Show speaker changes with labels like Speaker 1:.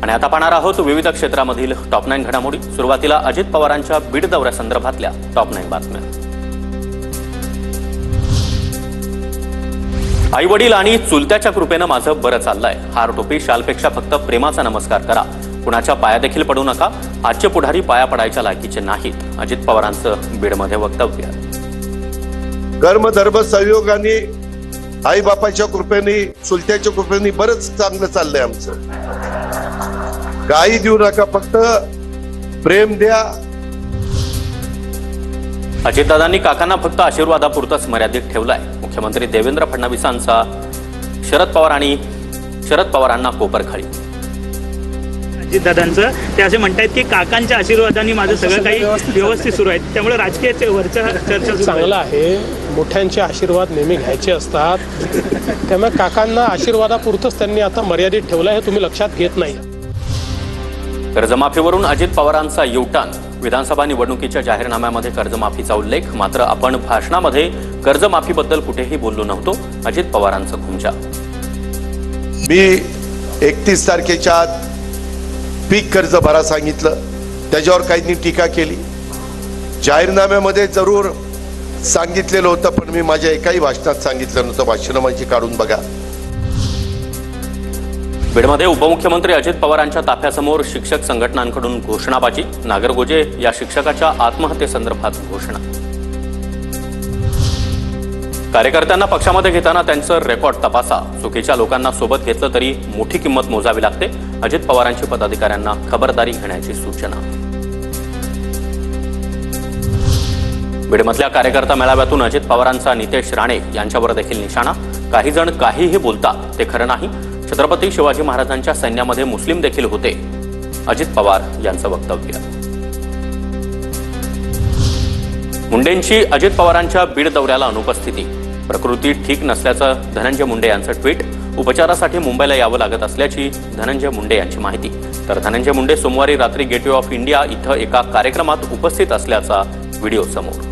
Speaker 1: आणि आता पाहणार आहोत विविध क्षेत्रामधील टॉप 9 घडामोडी। सुरुवातीला अजित पवारांच्या बीड दौऱ्यासंदर्भातल्या टॉप 9 बातम्या। आई वडील आणि चुलत्याच्या कृपेनं माझं बरं चाललंय। हार टोपी शालपेक्षा फक्त प्रेमाचा नमस्कार करा। कुणाच्या पाया देखील पडू नका। आजचे पुढारी पाया पडायच्या लायकीचे नाहीत। अजित पवारांचं बीडमध्ये वक्तव्य।
Speaker 2: कर्म धर्म संयोगाने आई बापाच्या कृपेने चुलत्याच्या कृपेने बरंच चांगलं चाललंय आमचं। काही देऊ नका, फक्त प्रेम द्या।
Speaker 1: अजितदादांनी काकांना फक्त आशीर्वादापुरतच मर्यादित ठेवलाय। मुख्यमंत्री देवेंद्र फडणवीसांचा शरद पवारांना कोपरखळी।
Speaker 3: अजितदादांचं ते असे म्हणतात की काकांच्या आशीर्वादाने माझं सगळं काही व्यवस्थित सुरू आहे, त्यामुळे राजकीय वरच्या चर्चा
Speaker 4: चांगलं आहे। मोठ्यांचे आशीर्वाद नेहमी घ्यायचे असतात, त्यामुळे काकांना आशीर्वादापुरतच त्यांनी आता मर्यादित ठेवलं हे तुम्ही लक्षात घेत नाही।
Speaker 1: कर्जमाफीवरून अजित पवारांचा युटर्न। विधानसभा निवडणुकीच्या जाहीरनाम्यामध्ये कर्जमाफीचा उल्लेख, मात्र आपण भाषणामध्ये कर्जमाफीबद्दल कुठेही बोललो नव्हतो। अजित पवारांचं खुमचा।
Speaker 2: मी 31 तारखेच्या आत पीक कर्ज भरा सांगितलं, त्याच्यावर काहींनी टीका केली। जाहीरनाम्यामध्ये जरूर सांगितलेलं होतं, पण मी माझ्या एकाही भाषणात सांगितलं नव्हतं। भाषणं माझी काढून बघा।
Speaker 1: बीडमध्ये उपमुख्यमंत्री अजित पवारांच्या ताफ्यासमोर शिक्षक संघटनांकडून घोषणाबाजी। नागरगोजे या शिक्षकाच्या आत्महत्येसंदर्भात घोषणा। कार्यकर्त्यांना पक्षामध्ये घेताना त्यांचं रेकॉर्ड तपासा। चुकीच्या लोकांना सोबत घेतलं तरी मोठी किंमत मोजावी लागते। अजित पवारांची पदाधिकाऱ्यांना खबरदारी घेण्याची सूचना। बीडमधल्या कार्यकर्ता मेळाव्यातून अजित पवारांचा नितेश राणे यांच्यावर देखील निशाणा। काही जण काहीही बोलतात, ते खरं नाही। छत्रपती शिवाजी महाराजांच्या सैन्यामध्ये मुस्लिम देखील होते। अजित पवार यांचं वक्तव्य। मुंडेंची अजित पवारांच्या बीड दौऱ्याला अनुपस्थिती। प्रकृती ठीक नसल्याचं धनंजय मुंडे यांचं ट्विट। उपचारासाठी मुंबईला यावं लागत असल्याची धनंजय मुंडे यांची माहिती। तर धनंजय मुंडे सोमवारी रात्री गेटवे ऑफ इंडिया इथं एका कार्यक्रमात उपस्थित असल्याचा व्हिडिओ समोर।